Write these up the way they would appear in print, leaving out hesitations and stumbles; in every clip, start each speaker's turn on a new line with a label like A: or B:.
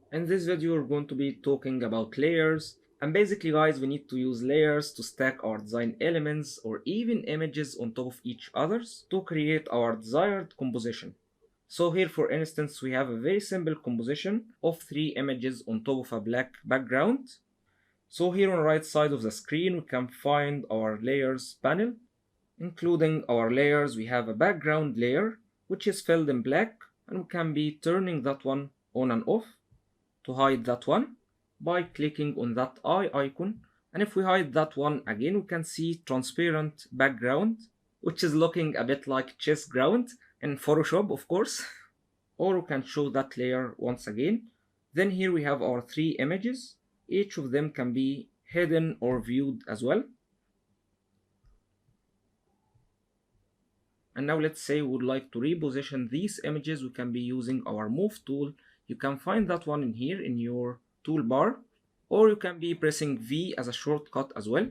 A: In this video, we're going to be talking about layers. And basically, guys, we need to use layers to stack our design elements or even images on top of each others to create our desired composition. So here, for instance, we have a very simple composition of 3 images on top of a black background. So here on the right side of the screen, we can find our layers panel. Including our layers, we have a background layer, which is filled in black, and we can be turning that one on and off. To hide that one by clicking on that eye icon, and if we hide that one again, we can see transparent background, which is looking a bit like chess ground in Photoshop, of course. Or we can show that layer once again. Then here we have our 3 images. Each of them can be hidden or viewed as well. And now let's say we would like to reposition these images. We can be using our move tool. You can find that one in here in your toolbar, or you can be pressing V as a shortcut as well.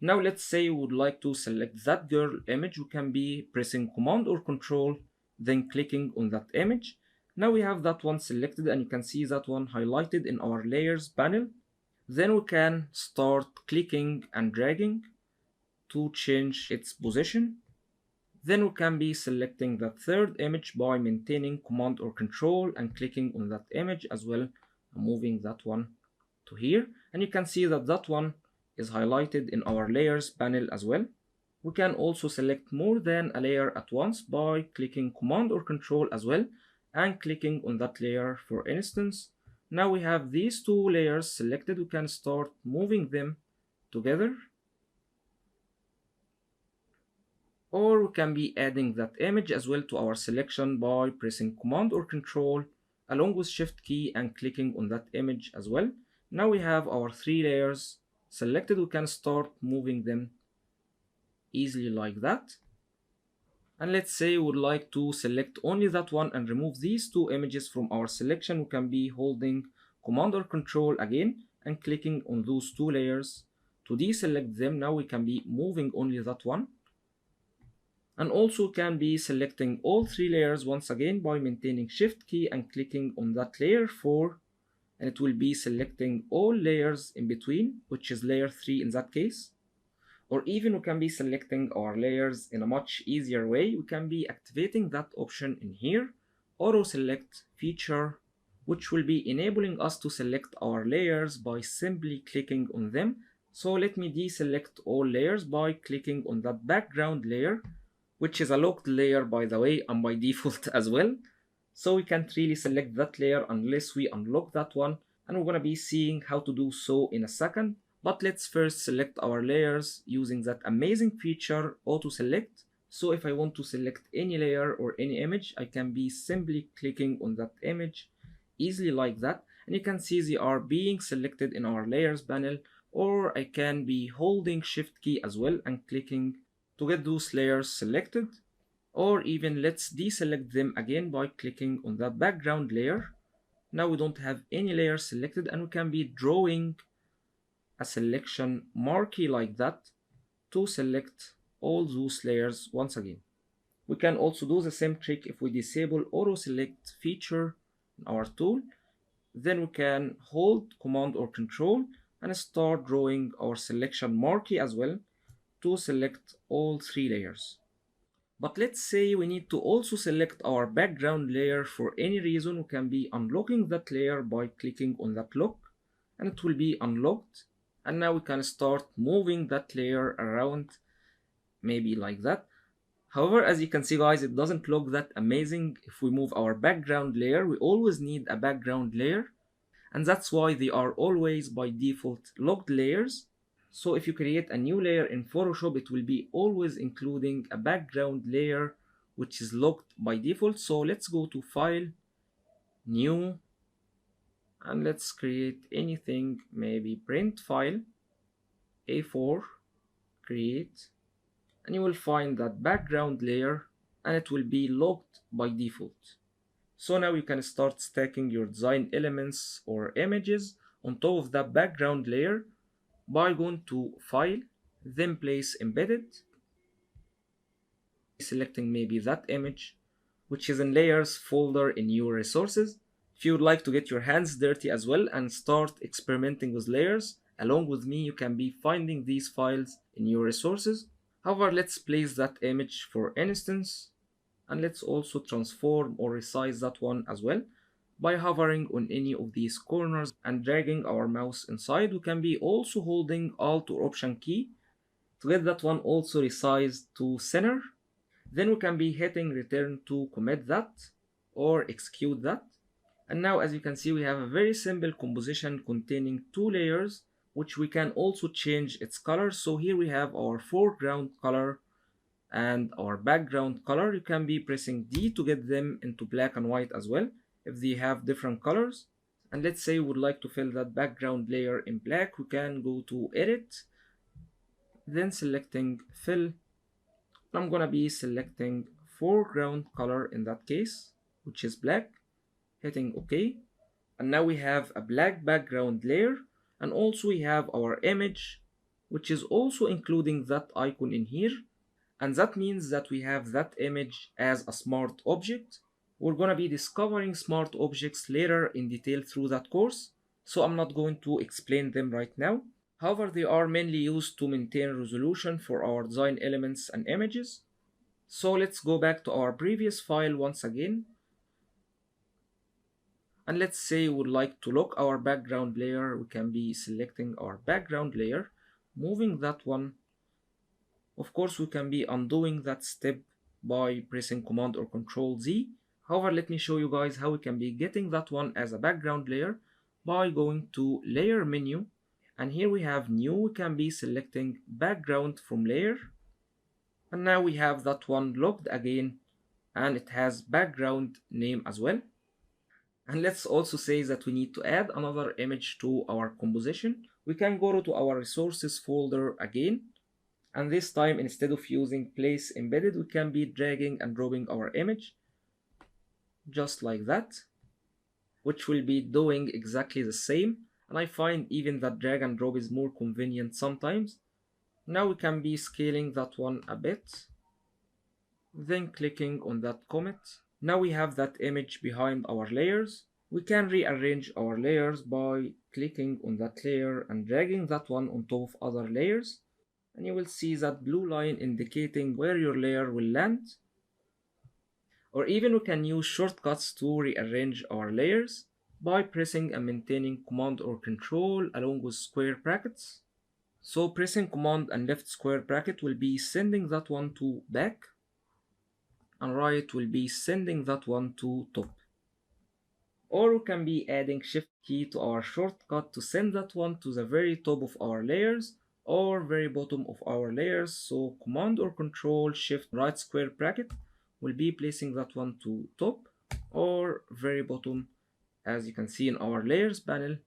A: Now let's say we would like to select that girl image. We can be pressing Command or Control, then clicking on that image. Now we have that one selected, and you can see that one highlighted in our layers panel. Then we can start clicking and dragging to change its position. Then we can be selecting the third image by maintaining Command or Control and clicking on that image as well, and moving that one to here. And you can see that that one is highlighted in our layers panel as well. We can also select more than a layer at once by clicking Command or Control as well and clicking on that layer. For instance, now we have these 2 layers selected. We can start moving them together, or we can be adding that image as well to our selection by pressing Command or Control along with Shift key and clicking on that image as well. Now we have our 3 layers selected. We can start moving them easily like that. And let's say we would like to select only that one and remove these 2 images from our selection. We can be holding Command or Control again and clicking on those 2 layers to deselect them. Now we can be moving only that one. And also can be selecting all 3 layers once again by maintaining Shift key and clicking on that layer 4, and it will be selecting all layers in between, which is layer 3 in that case. Or even we can be selecting our layers in a much easier way. We can be activating that option in here, auto select feature, which will be enabling us to select our layers by simply clicking on them. So let me deselect all layers by clicking on that background layer, which is a locked layer by the way and by default as well. So we can't really select that layer unless we unlock that one, and we're gonna be seeing how to do so in a second. But let's first select our layers using that amazing feature auto select. So if I want to select any layer or any image, I can be simply clicking on that image easily like that, and you can see they are being selected in our layers panel. Or I can be holding Shift key as well and clicking to get those layers selected. Or even let's deselect them again by clicking on that background layer. Now we don't have any layers selected, and we can be drawing a selection marquee like that to select all those layers once again. We can also do the same trick if we disable auto select feature in our tool. Then we can hold Command or Control and start drawing our selection marquee as well to select all 3 layers. But let's say we need to also select our background layer for any reason. We can be unlocking that layer by clicking on that lock, and it will be unlocked. And now we can start moving that layer around, maybe like that. However, as you can see guys, it doesn't look that amazing if we move our background layer. We always need a background layer, and that's why they are always by default locked layers. So if you create a new layer in Photoshop, it will be always including a background layer which is locked by default. So let's go to File, New, and let's create anything, maybe Print File, A4, Create, and you will find that background layer, and it will be locked by default. So now you can start stacking your design elements or images on top of that background layer by going to File, then Place Embedded, selecting maybe that image, which is in Layers folder in your resources. If you would like to get your hands dirty as well and start experimenting with layers, along with me, you can be finding these files in your resources. However, let's place that image for instance, and let's also transform or resize that one as well. By hovering on any of these corners and dragging our mouse inside, we can be also holding Alt or Option key to get that one also resized to center. Then we can be hitting return to commit that or execute that. And now as you can see, we have a very simple composition containing two layers, which we can also change its color. So here we have our foreground color and our background color. You can be pressing D to get them into black and white as well if they have different colors. And let's say we would like to fill that background layer in black, we can go to edit, then selecting fill. I'm gonna be selecting foreground color in that case, which is black, hitting OK. And now we have a black background layer, and also we have our image, which is also including that icon in here. And that means that we have that image as a smart object. We're gonna be discovering smart objects later in detail through that course, so I'm not going to explain them right now. However, they are mainly used to maintain resolution for our design elements and images. So let's go back to our previous file once again. And let's say we would like to lock our background layer. We can be selecting our background layer, moving that one. Of course, we can be undoing that step by pressing Command or Control Z. However, let me show you guys how we can be getting that one as a background layer by going to Layer menu. And here we have New. We can be selecting Background from Layer. And now we have that one locked again, and it has background name as well. And let's also say that we need to add another image to our composition. We can go to our resources folder again, and this time instead of using place embedded, we can be dragging and dropping our image just like that, which will be doing exactly the same. And I find even that drag and drop is more convenient sometimes. Now we can be scaling that one a bit, then clicking on that commit. Now we have that image behind our layers. We can rearrange our layers by clicking on that layer and dragging that one on top of other layers. And you will see that blue line indicating where your layer will land. Or even we can use shortcuts to rearrange our layers by pressing and maintaining Command or Control along with square brackets. So pressing Command and left square bracket will be sending that one to back, and right will be sending that one to top. Or we can be adding Shift key to our shortcut to send that one to the very top of our layers or very bottom of our layers. So Command or Control Shift right square bracket will be placing that one to top or very bottom, as you can see in our layers panel.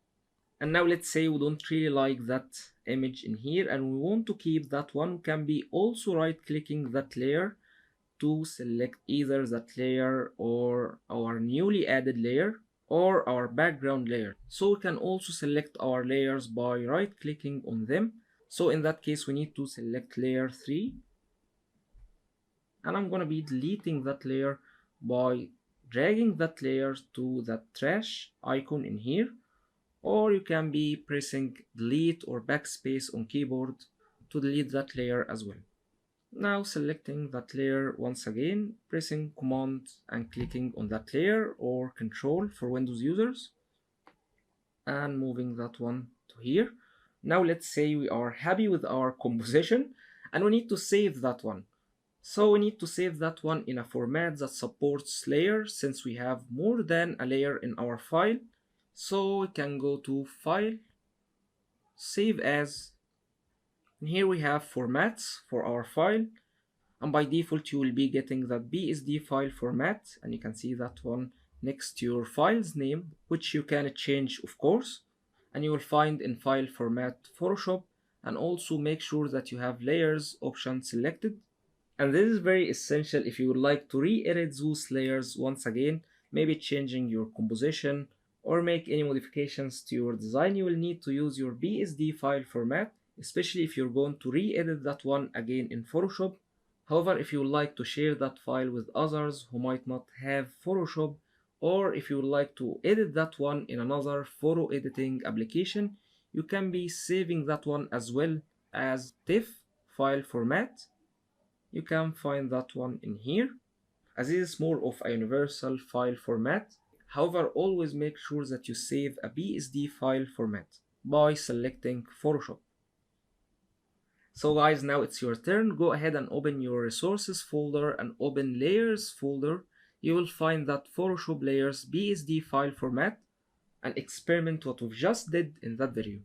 A: And now let's say we don't really like that image in here and we want to keep that one. We can be also right clicking that layer to select either that layer or our newly added layer or our background layer. So we can also select our layers by right clicking on them. So in that case we need to select layer 3, and I'm gonna be deleting that layer by dragging that layer to that trash icon in here, or you can be pressing delete or backspace on keyboard to delete that layer as well. Now selecting that layer once again, pressing Command and clicking on that layer or Control for Windows users, and moving that one to here. Now let's say we are happy with our composition and we need to save that one. So we need to save that one in a format that supports layers, since we have more than a layer in our file. So we can go to File, Save As, and here we have formats for our file, and by default you will be getting that BSD file format, and you can see that one next to your file's name, which you can change of course, and you will find in file format Photoshop, and also make sure that you have layers option selected. And this is very essential if you would like to re-edit those layers once again, maybe changing your composition or make any modifications to your design. You will need to use your BSD file format, especially if you're going to re-edit that one again in Photoshop. However, if you would like to share that file with others who might not have Photoshop Or if you would like to edit that one in another photo editing application, you can be saving that one as well as TIFF file format. You can find that one in here, as it is more of a universal file format. However, always make sure that you save a BSD file format by selecting Photoshop. So guys, now it's your turn. Go ahead and open your resources folder and open layers folder. You will find that Photoshop layers BSD file format and experiment what we've just did in that video.